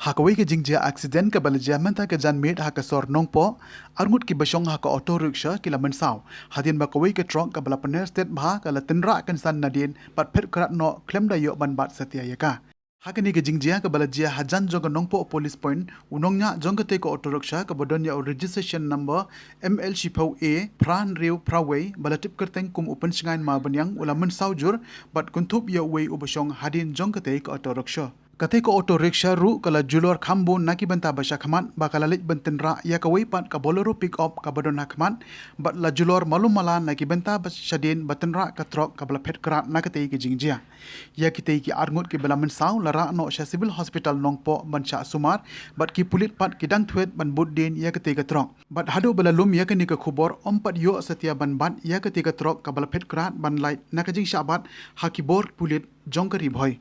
Hakawai ke jingjia accident ke balajia menta ke jan med haka sor nongpo arngut ki basong haka auto rickshaw kila mensau hadin bakawai ke trunk ke bala pener state bha kala tenra kan san nadin pat phet krat no klem da yo ban bat setia yaka hakani ke jingjia ke balajia hajan jong nongpo police point unongnya jong ke te ko auto rickshaw ke bodonya registration number ML Shipau A Pran Riu Praway balatip kerteng kum open singain ma banyang ula mensau jur bat kuntup yo way ubasong hadin jong ke te ko auto rickshaw Kate ko auto rickshaw ru kala julor kambo naki benta basya khaman bakala lit bentenra ya kawai pat ka bolero pick up ka badon hakman bat la julor malum mala naki benta basya din bentenra ka trok ka bala phet krat nakate ki jingjia ya kite ki arngut ki bala mensau lara no sya civil hospital nongpo bansha sumar bat ki pulit pat kidang thuet ban buddin ya kite ka trok bat hado bala lum ya kani ka khubor ompat yo setia ban bat ya kite ka trok ka bala phet krat ban light nakajing syabat hakibor pulit jongkari bhoi